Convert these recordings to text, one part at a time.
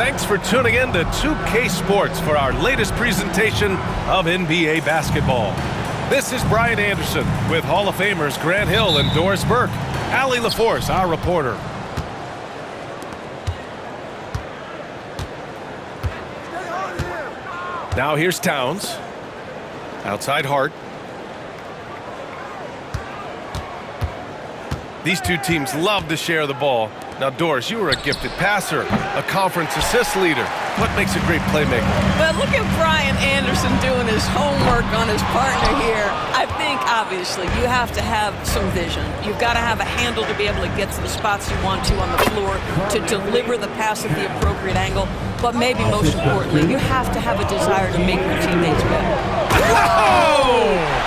Thanks for tuning in to 2K Sports for our latest presentation of NBA basketball. This is Brian Anderson with Hall of Famers Grant Hill and Doris Burke. Allie LaForce, our reporter. Now here's Towns. Outside Hart. These two teams love to share the ball. Now, Doris, you were a gifted passer, a conference assist leader. What makes a great playmaker? Well, look at Brian Anderson doing his homework on his partner here. I think, obviously, you have to have some vision. You've got to have a handle to be able to get to the spots you want to on the floor, to deliver the pass at the appropriate angle. But maybe most importantly, you have to have a desire to make your teammates better. Oh!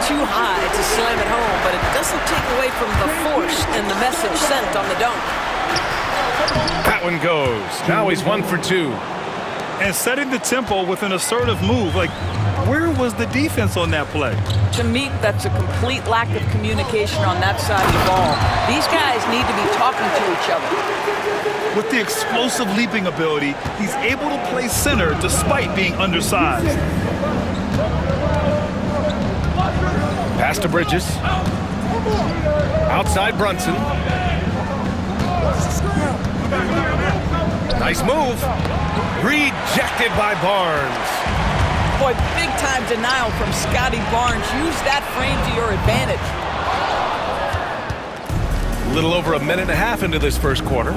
Too high to slam it home, but it doesn't take away from the force and the message sent on the dunk. That one goes. Now he's 1 for 2. And setting the tempo with an assertive move. Like, where was the defense on that play? To me, that's a complete lack of communication on that side of the ball. These guys need to be talking to each other. With the explosive leaping ability, he's able to play center despite being undersized. Pass to Bridges. Outside Brunson. Nice move. Rejected by Barnes. Boy, big-time denial from Scotty Barnes. Use that frame to your advantage. A little over a minute and a half into this first quarter.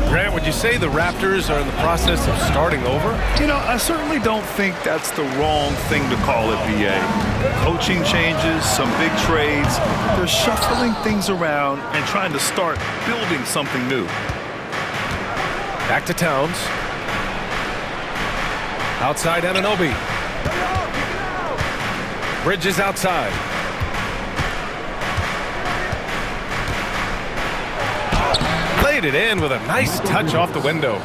Grant, would you say the Raptors are in the process of starting over? You know, I certainly don't think that's the wrong thing to call it, BA. Coaching changes, some big trades. They're shuffling things around and trying to start building something new. Back to Towns. Outside Anunoby. Bridges outside. Laid it in with a nice touch off the window.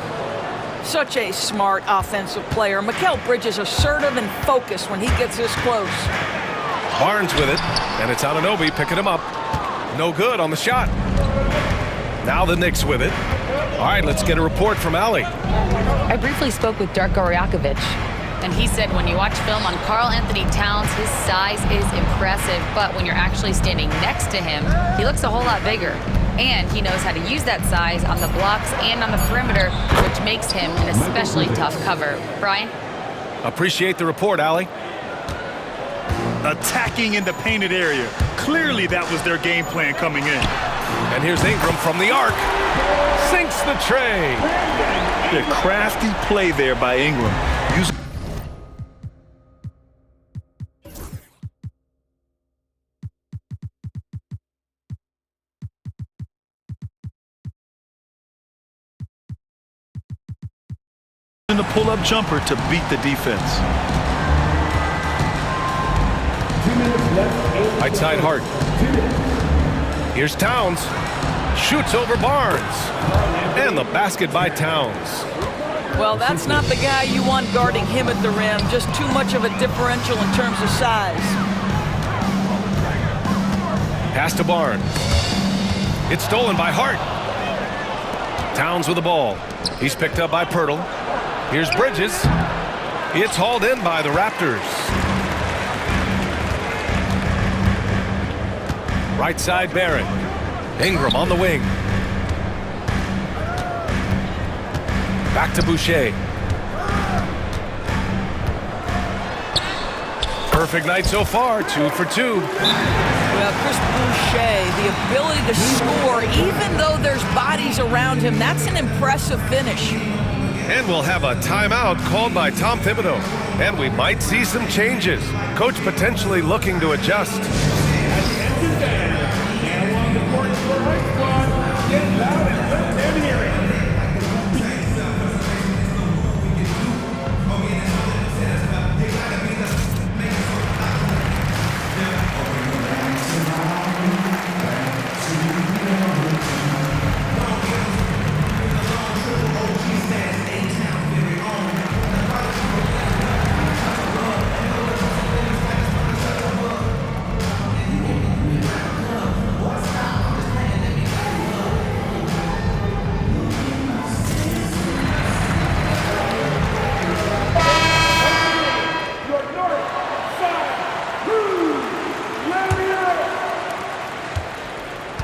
Such a smart offensive player. Mikal Bridges assertive and focused when he gets this close. Barnes with it, and it's Anunoby picking him up. No good on the shot. Now the Knicks with it. All right, let's get a report from Allie. I briefly spoke with Darko Rajakovic, and he said when you watch film on Karl Anthony Towns, his size is impressive, but when you're actually standing next to him, he looks a whole lot bigger. And he knows how to use that size on the blocks and on the perimeter, which makes him an especially tough cover. Brian? Appreciate the report, Allie. Attacking in the painted area. Clearly that was their game plan coming in. And here's Ingram from the arc. Sinks the tray. The crafty play there by Ingram. The pull-up jumper to beat the defense. Right side Hart. Here's Towns. Shoots over Barnes. And the basket by Towns. Well, that's not the guy you want guarding him at the rim. Just too much of a differential in terms of size. Pass to Barnes. It's stolen by Hart. Towns with the ball. He's picked up by Pirtle. Here's Bridges. It's hauled in by the Raptors. Right side Barrett. Ingram on the wing. Back to Boucher. Perfect night so far, 2 for 2. Well, Chris Boucher, the ability to score, even though there's bodies around him, that's an impressive finish. And we'll have a timeout called by Tom Thibodeau. And we might see some changes. Coach potentially looking to adjust.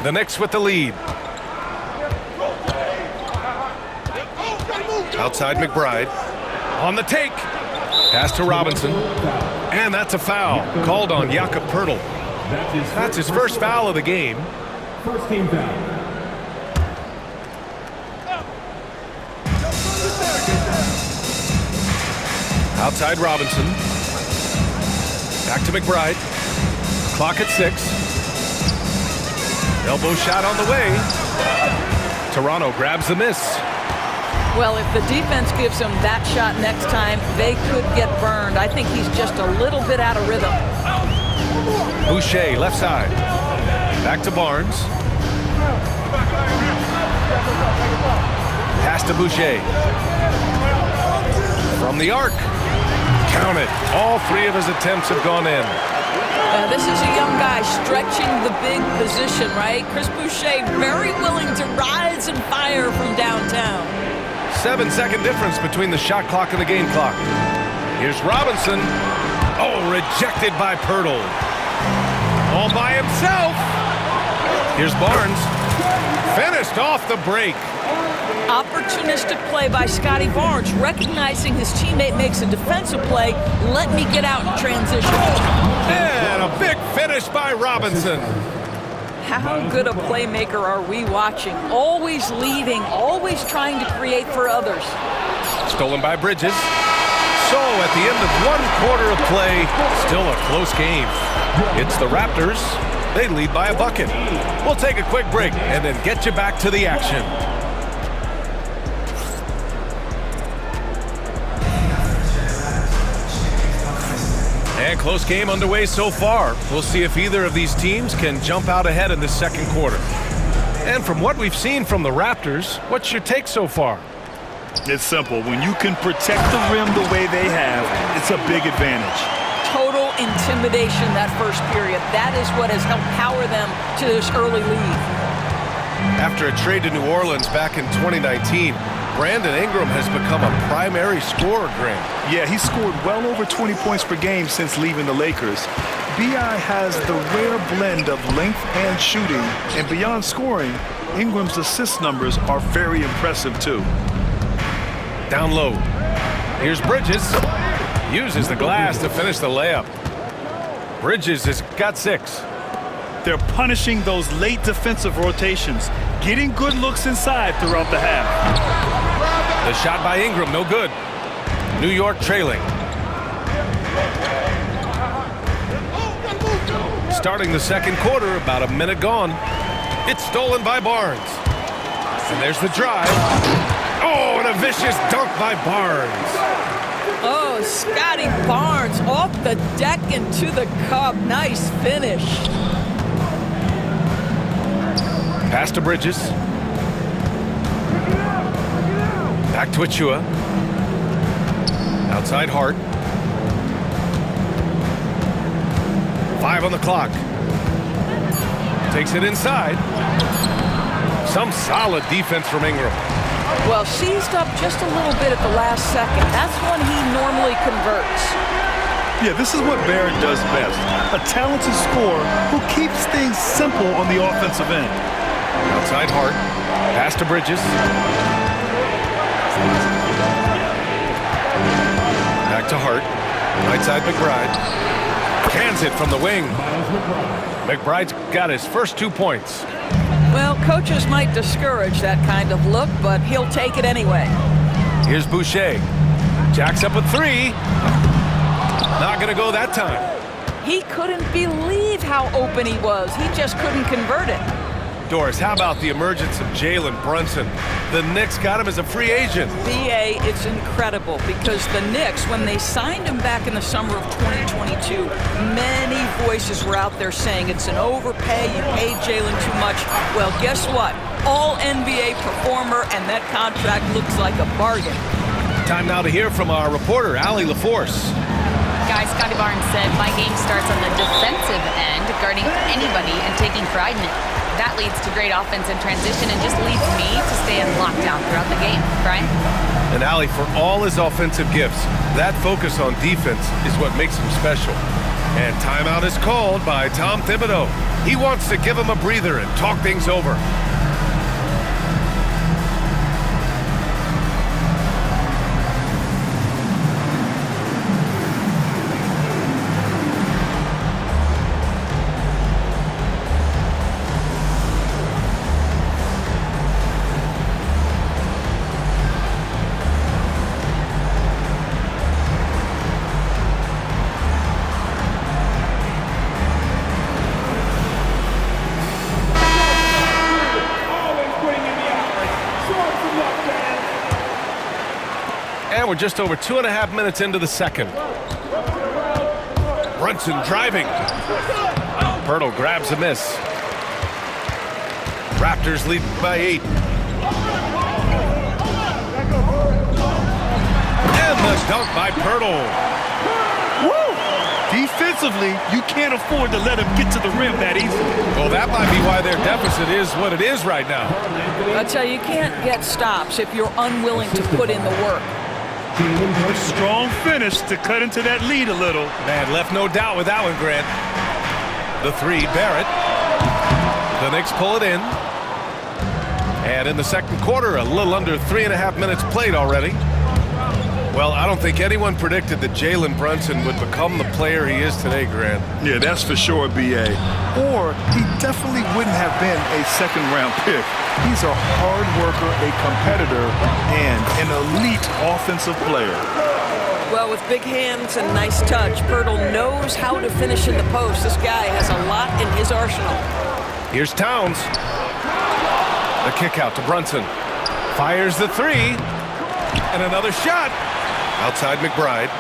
The Knicks with the lead. Outside McBride. On the take. Pass to Robinson. And that's a foul called on Jakob Poeltl. That's his first foul of the game. First team foul. Outside Robinson. Back to McBride. Clock at 6. Elbow shot on the way. Toronto grabs the miss. Well, if the defense gives him that shot next time, they could get burned. I think he's just a little bit out of rhythm. Boucher, left side. Back to Barnes. Pass to Boucher. From the arc. Count it. All 3 of his attempts have gone in. This is a young guy stretching the big position, right? Chris Boucher very willing to rise and fire from downtown. 7-second difference between the shot clock and the game clock. Here's Robinson. Oh, rejected by Poeltl. All by himself. Here's Barnes. Finished off the break. Opportunistic play by Scotty Barnes, recognizing his teammate makes a defensive play. Let me get out in transition. And a big finish by Robinson. How good a playmaker are we watching? Always leading, always trying to create for others. Stolen by Bridges. So at the end of 1 quarter of play, still a close game. It's the Raptors. They lead by a bucket. We'll take a quick break and then get you back to the action. And close game underway so far. We'll see if either of these teams can jump out ahead in the second quarter. And from what we've seen from the Raptors, what's your take so far? It's simple. When you can protect the rim the way they have, it's a big advantage. Total intimidation that first period. That is what has helped power them to this early lead. After a trade to New Orleans back in 2019, Brandon Ingram has become a primary scorer, Grant. Yeah, he scored well over 20 points per game since leaving the Lakers. B.I. has the rare blend of length and shooting, and beyond scoring, Ingram's assist numbers are very impressive too. Down low. Here's Bridges. Uses the glass to finish the layup. Bridges has got 6. They're punishing those late defensive rotations, getting good looks inside throughout the half. The shot by Ingram, no good. New York trailing. Starting the second quarter, about a minute gone. It's stolen by Barnes. And there's the drive. Oh, and a vicious dunk by Barnes. Oh, Scotty Barnes off the deck into the cup. Nice finish. Pass to Bridges. Back to Achua. Outside Hart. 5 on the clock. Takes it inside. Some solid defense from Ingram. Well, seized up just a little bit at the last second. That's when he normally converts. Yeah, this is what Barrett does best. A talented scorer who keeps things simple on the offensive end. Outside Hart. Pass to Bridges. Back to Hart. Right side McBride. Cans it from the wing. McBride's got his first 2 points. Well, coaches might discourage that kind of look, but he'll take it anyway. Here's Boucher. Jacks up with 3. Not going to go that time. He couldn't believe how open he was. He just couldn't convert it. Doris, how about the emergence of Jalen Brunson? The Knicks got him as a free agent. B.A., it's incredible because the Knicks, when they signed him back in the summer of 2022, many voices were out there saying it's an overpay, you paid Jalen too much. Well, guess what? All NBA performer, and that contract looks like a bargain. Time now to hear from our reporter, Allie LaForce. Guys, Scotty Barnes said, my game starts on the defensive end, guarding anybody and taking pride in it. That leads to great offense in transition and just leads me to stay in lockdown throughout the game. Brian? And Allie, for all his offensive gifts, that focus on defense is what makes him special. And timeout is called by Tom Thibodeau. He wants to give him a breather and talk things over. And we're just over 2.5 minutes into the second. Brunson driving. Poeltl grabs a miss. Raptors lead by 8. And the dunk by Poeltl. Woo! Defensively, you can't afford to let him get to the rim that easily. Well, that might be why their deficit is what it is right now. I tell you can't get stops if you're unwilling to put in the work. A strong finish to cut into that lead a little. Man, left no doubt with that one, Grant. The three, Barrett. The Knicks pull it in. And in the second quarter, a little under 3.5 minutes played already. Well, I don't think anyone predicted that Jalen Brunson would become the player he is today, Grant. Yeah, that's for sure, B.A. Or he definitely wouldn't have been a second-round pick. He's a hard worker, a competitor, and an elite offensive player. Well, with big hands and nice touch, Poeltl knows how to finish in the post. This guy has a lot in his arsenal. Here's Towns. The kick out to Brunson. Fires the three. And another shot. Outside McBride.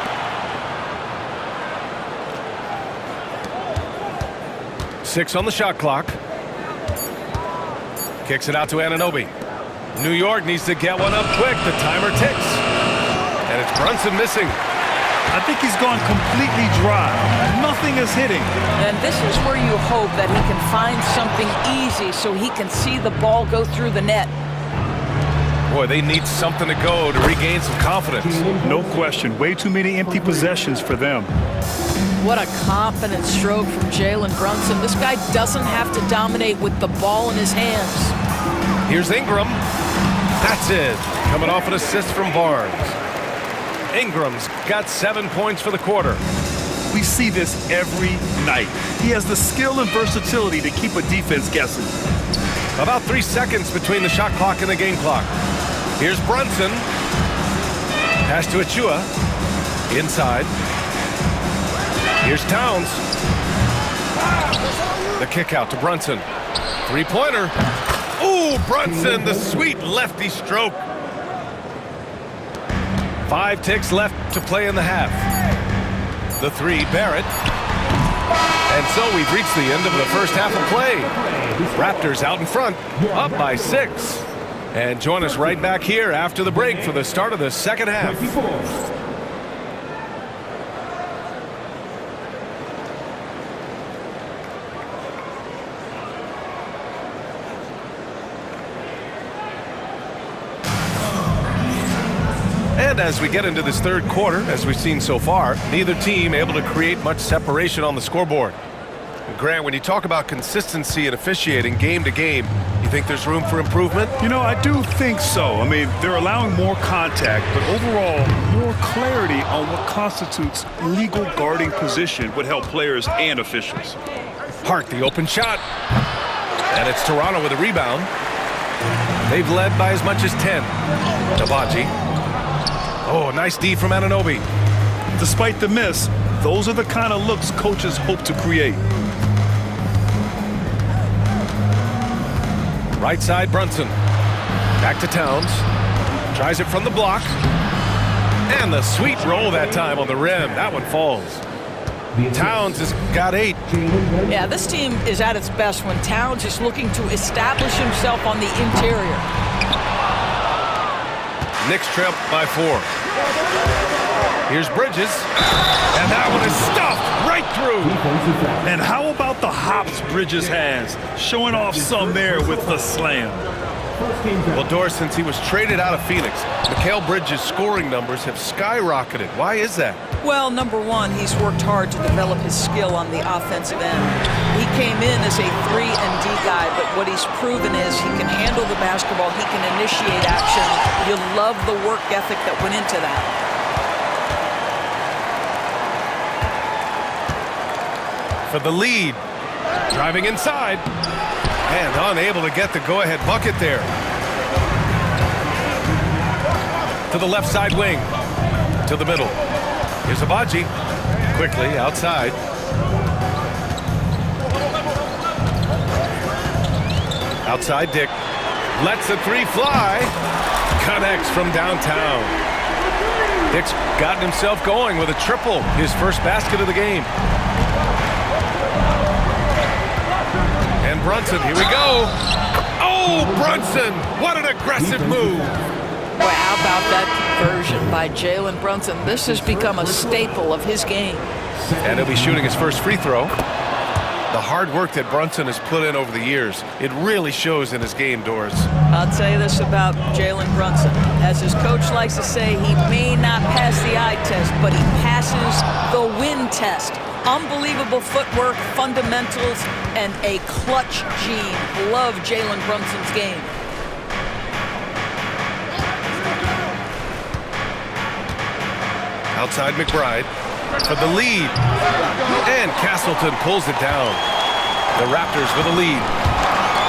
Six on the shot clock. Kicks it out to Anunoby. New York needs to get one up quick. The timer ticks. And it's Brunson missing. I think he's gone completely dry. Nothing is hitting. And this is where you hope that he can find something easy so he can see the ball go through the net. Boy, they need something to go to regain some confidence. No question. Way too many empty possessions for them. What a confident stroke from Jalen Brunson. This guy doesn't have to dominate with the ball in his hands. Here's Ingram. That's it. Coming off an assist from Barnes. Ingram's got 7 points for the quarter. We see this every night. He has the skill and versatility to keep a defense guessing. About 3 seconds between the shot clock and the game clock. Here's Brunson. Pass to Achua. Inside. Here's Towns. The kick out to Brunson. Three-pointer. Ooh, Brunson, the sweet lefty stroke. 5 ticks left to play in the half. The three, Barrett. And so we've reached the end of the first half of play. Raptors out in front, up by 6. And join us right back here after the break for the start of the second half. And as we get into this third quarter, as we've seen so far, neither team able to create much separation on the scoreboard. Grant, when you talk about consistency and officiating game to game, you think there's room for improvement? You know, I do think so. I mean, they're allowing more contact, but overall, more clarity on what constitutes legal guarding position would help players and officials. Hart, the open shot. And it's Toronto with a rebound. They've led by as much as 10. Tabaji. Oh, nice D from Anunoby. Despite the miss, those are the kind of looks coaches hope to create. Right side, Brunson. Back to Towns. Tries it from the block. And the sweet roll that time on the rim. That one falls. Towns has got 8. Yeah, this team is at its best when Towns is looking to establish himself on the interior. Knicks trail by 4. Here's Bridges. And that one is stuffed right through. And how about the hops Bridges has? Showing off some there with the slam. First team foul. Well, Doris, since he was traded out of Phoenix, Mikal Bridges' scoring numbers have skyrocketed. Why is that? Well, number one, he's worked hard to develop his skill on the offensive end. He came in as a 3-and-D guy, but what he's proven is he can handle the basketball, he can initiate action. You love the work ethic that went into that. For the lead, driving inside, and unable to get the go-ahead bucket there. To the left side wing, to the middle. Here's Agbaji, quickly outside. Outside Dick, lets the three fly, connects from downtown. Dick's gotten himself going with a triple, his first basket of the game. And Brunson, here we go. Oh, Brunson, what an aggressive move. Boy, how about that conversion by Jalen Brunson? This has become a staple of his game. And he'll be shooting his first free throw. The hard work that Brunson has put in over the years, it really shows in his game, Doris. I'll tell you this about Jalen Brunson. As his coach likes to say, he may not pass the eye test, but he passes the win test. Unbelievable footwork, fundamentals, and a clutch gene. Love Jalen Brunson's game. Outside McBride for the lead. And Castleton pulls it down. The Raptors with a lead.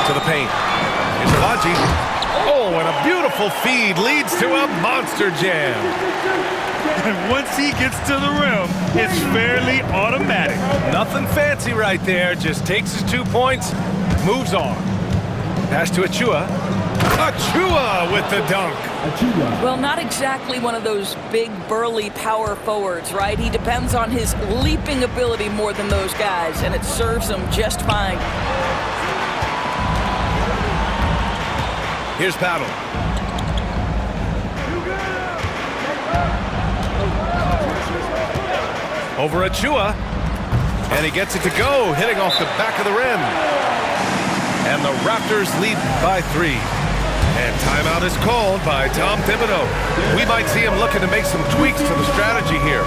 To the paint. Here's Agbaji. Oh, and a beautiful feed leads to a monster jam. And once he gets to the rim, it's fairly automatic. Nothing fancy right there. Just takes his 2 points, moves on. Pass to Achua. Achua with the dunk. Well, not exactly one of those big, burly power forwards, right? He depends on his leaping ability more than those guys, and it serves him just fine. Here's Battle. Over Achua. And he gets it to go, hitting off the back of the rim. And the Raptors lead by 3. And timeout is called by Tom Thibodeau. We might see him looking to make some tweaks to the strategy here.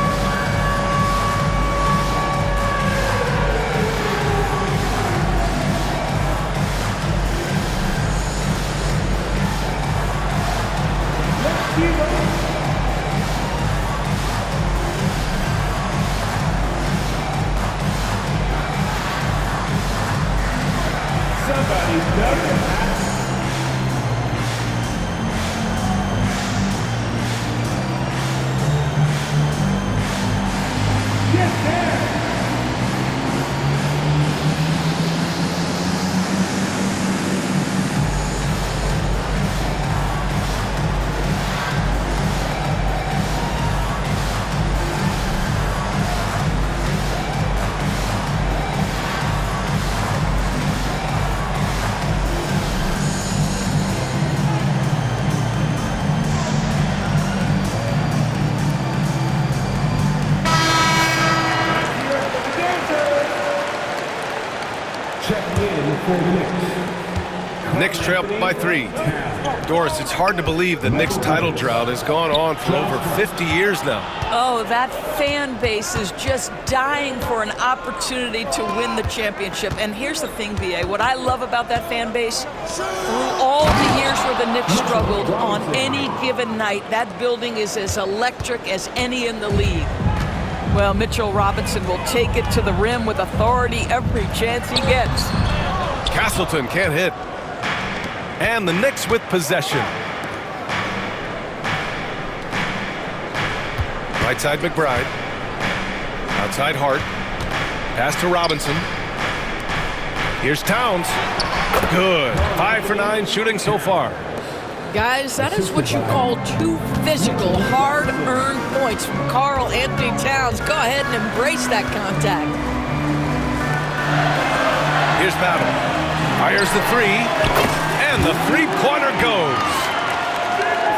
Somebody's done. Knicks trail by 3. Doris, it's hard to believe the Knicks title drought has gone on for over 50 years now. Oh, that fan base is just dying for an opportunity to win the championship. And here's the thing, B.A., what I love about that fan base, through all the years where the Knicks struggled, on any given night, that building is as electric as any in the league. Well, Mitchell Robinson will take it to the rim with authority every chance he gets. Castleton can't hit. And the Knicks with possession. Right side McBride. Outside Hart. Pass to Robinson. Here's Towns. Good. 5 for 9 shooting so far. Guys, that is what you call 2 physical, hard-earned points from Karl Anthony Towns. Go ahead and embrace that contact. Here's Battle. Fires the 3. And the three-pointer goes.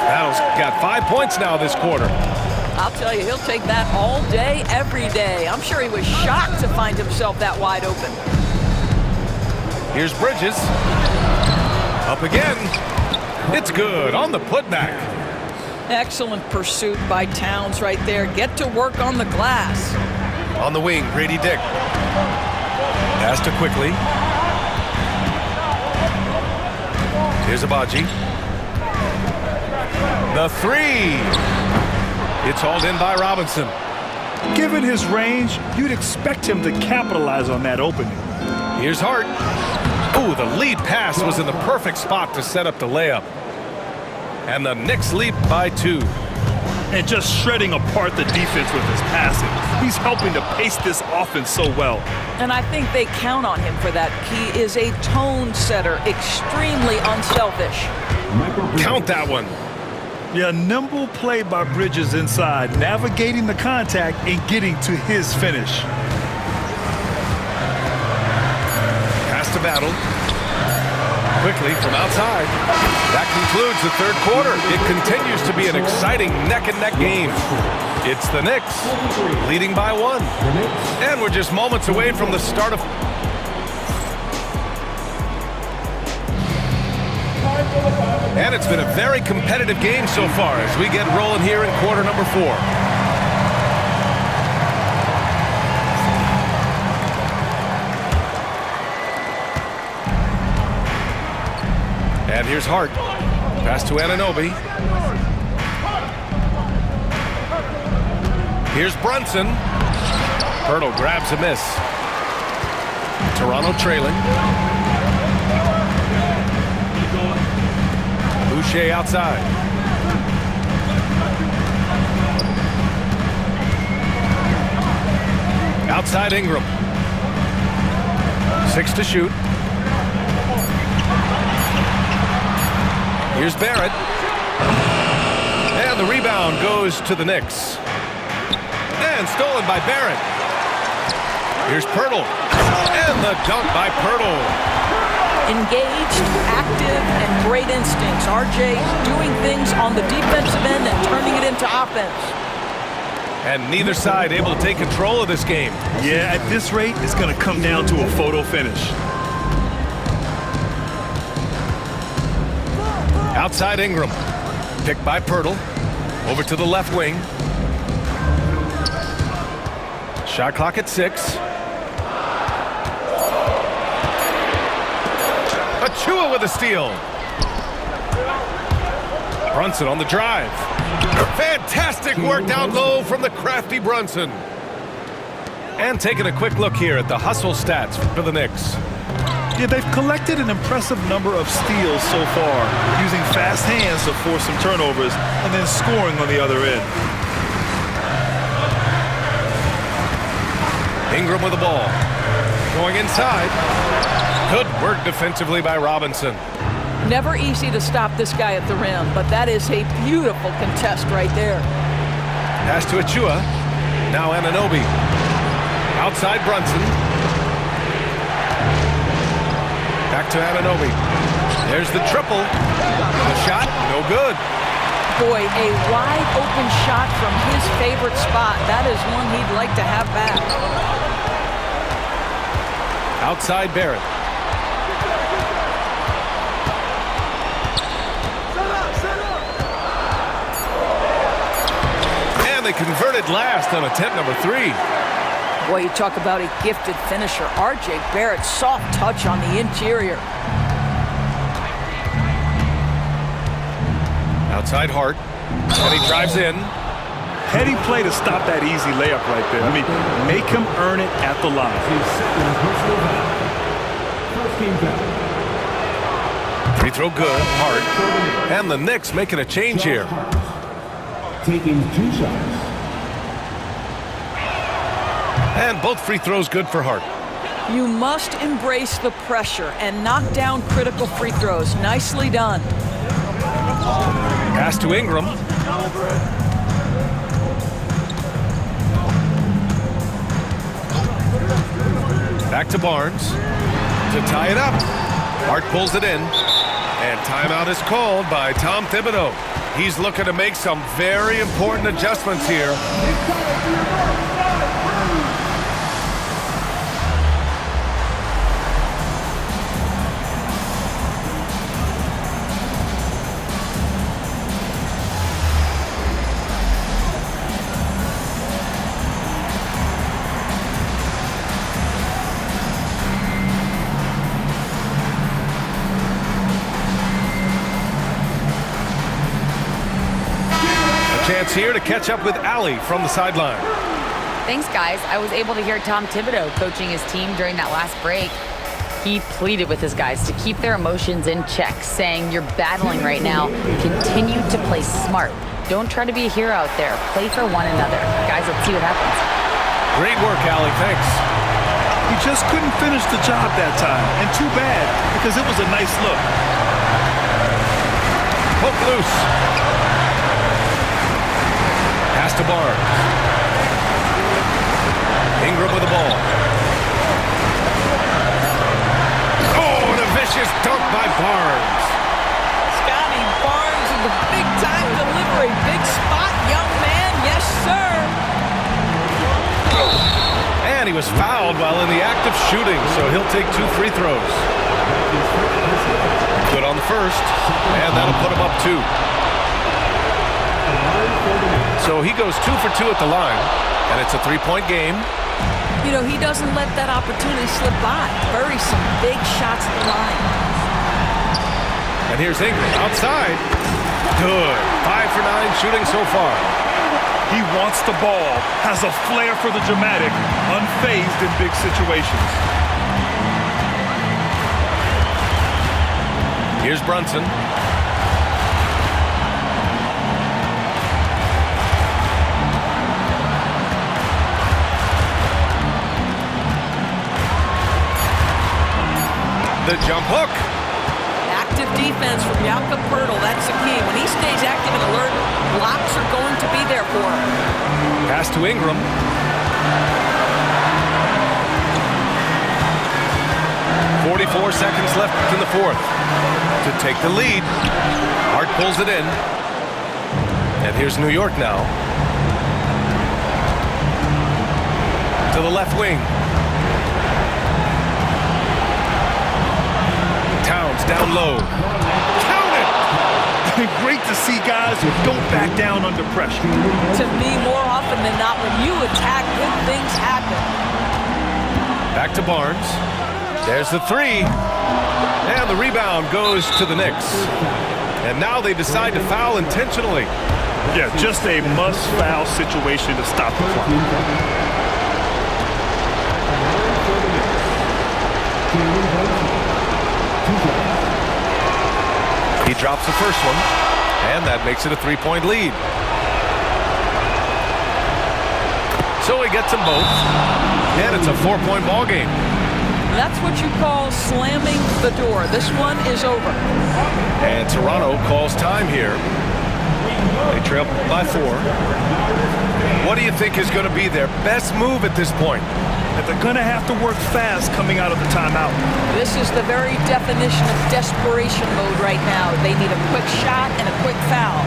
Battle's got 5 points now this quarter. I'll tell you, he'll take that all day, every day. I'm sure he was shocked to find himself that wide open. Here's Bridges. Up again. It's good on the putback. Excellent pursuit by Towns right there. Get to work on the glass. On the wing, Grady Dick. Pass to Quickly. Here's Abaji. The three. It's hauled in by Robinson. Given his range, you'd expect him to capitalize on that opening. Here's Hart. Ooh, the lead pass was in the perfect spot to set up the layup. And the Knicks lead by 2. And just shredding apart the defense with his passing. He's helping to pace this offense so well. And I think they count on him for that. He is a tone setter, extremely unselfish. Count that one. Yeah, nimble play by Bridges inside, navigating the contact and getting to his finish. Pass to Battle. Quickly from outside. That concludes the third quarter. It continues to be an exciting neck-and-neck game. It's the Knicks leading by 1. And we're just moments away from the start of... And it's been a very competitive game so far as we get rolling here in quarter number 4. And here's Hart. Pass to Anunoby. Here's Brunson. Hurdle grabs a miss. Toronto trailing. Boucher outside. Outside Ingram. 6 to shoot. Here's Barrett. And the rebound goes to the Knicks. And stolen by Barrett. Here's Pirtle. And the dunk by Pirtle. Engaged, active, and great instincts. RJ doing things on the defensive end and turning it into offense. And neither side able to take control of this game. Yeah, at this rate, it's going to come down to a photo finish. Outside Ingram. Picked by Pirtle. Over to the left wing. Shot clock at 6. Achua with a steal. Brunson on the drive. Fantastic work down low from the crafty Brunson. And taking a quick look here at the hustle stats for the Knicks. Yeah, they've collected an impressive number of steals so far, using fast hands to force some turnovers and then scoring on the other end. Ingram with the ball. Going inside. Good work defensively by Robinson. Never easy to stop this guy at the rim, but that is a beautiful contest right there. Pass to Achua. Now Anunoby. Outside Brunson. Back to Anunoby. There's the triple. The shot, no good. Boy, a wide open shot from his favorite spot. That is one he'd like to have back. Outside Barrett. And they converted last on attempt number 3. Boy, you talk about a gifted finisher. RJ Barrett, soft touch on the interior. Outside Hart. And he drives in. Heady play to stop that easy layup right there. I mean, make him earn it at the line. First team foul. Free throw good. Hart. And the Knicks making a change here. Taking 2 shots. And both free throws good for Hart. You must embrace the pressure and knock down critical free throws. Nicely done. Pass to Ingram. Back to Barnes to tie it up. Hart pulls it in. And timeout is called by Tom Thibodeau. He's looking to make some very important adjustments here. chance here to catch up with Allie from the sideline. Thanks, guys. I was able to hear Tom Thibodeau coaching his team during that last break. He pleaded with his guys to keep their emotions in check, saying, "You're battling right now. Continue to play smart. Don't try to be a hero out there. Play for one another." Guys, let's see what happens. Great work, Allie. Thanks. He just couldn't finish the job that time, and too bad, because it was a nice look. Hook loose. Pass to Barnes. Ingram with the ball. Oh, and a vicious dunk by Barnes. Scotty Barnes with the big-time delivery. Big spot, young man. Yes, sir. And he was fouled while in the act of shooting, so he'll take 2 free throws. Good on the first, and that'll put him up 2. So he goes 2 for 2 at the line, and it's a 3-point game. You know, he doesn't let that opportunity slip by. Buries some big shots at the line. And here's Ingram outside. Good. 5 for 9 shooting so far. He wants the ball, has a flair for the dramatic, unfazed in big situations. Here's Brunson. The jump hook. Active defense from Jakob Poeltl. That's the key. When he stays active and alert, blocks are going to be there for him. Pass to Ingram. .44 seconds left in the fourth to take the lead. Hart pulls it in. And here's New York now. To the left wing. Towns down low. Count it! Great to see guys who don't back down under pressure. To me, more often than not, when you attack, good things happen. Back to Barnes. There's the 3. And the rebound goes to the Knicks. And now they decide to foul intentionally. Yeah, just a must-foul situation to stop the clock. He drops the first one, and that makes it a 3-point lead. So he gets them both, and it's a 4-point ball game. That's what you call slamming the door. This one is over. And Toronto calls time here. They trail by 4. What do you think is going to be their best move at this point? That they're going to have to work fast coming out of the timeout. This is the very definition of desperation mode right now. They need a quick shot and a quick foul.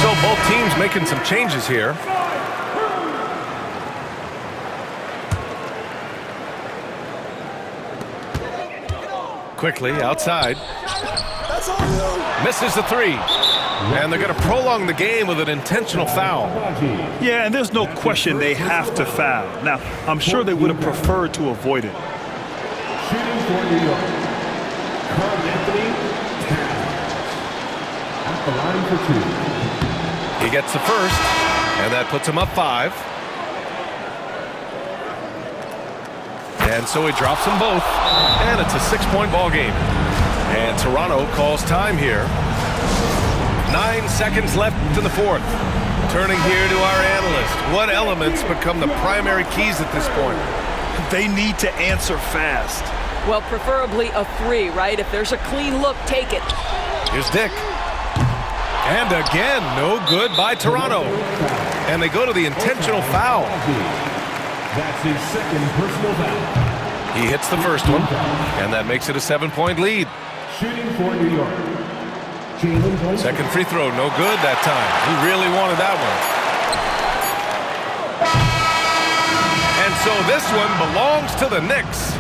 So both teams making some changes here. Quickly outside. Misses the 3. And they're going to prolong the game with an intentional foul. Yeah, and there's no question they have to foul. Now, I'm sure they would have preferred to avoid it. Shooting for New York, Karl-Anthony Towns. At the line for 2. He gets the first, and that puts him up 5. And so he drops them both, and it's a 6-point ball game. And Toronto calls time here. 9 seconds left in the fourth. Turning here to our analyst. What elements become the primary keys at this point? They need to answer fast. Well, preferably a 3, right? If there's a clean look, take it. Here's Dick. And again, no good by Toronto. And they go to the intentional foul. That's his second personal foul. He hits the first one, and that makes it a 7-point lead. Shooting for New York, Jalen Brunson. Second free throw, no good that time. He really wanted that one. And so this one belongs to the Knicks.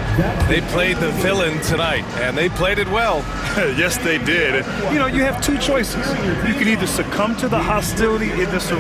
They played the villain tonight, and they played it well. Yes, they did. You know, you have 2 choices. You can either succumb to the hostility in this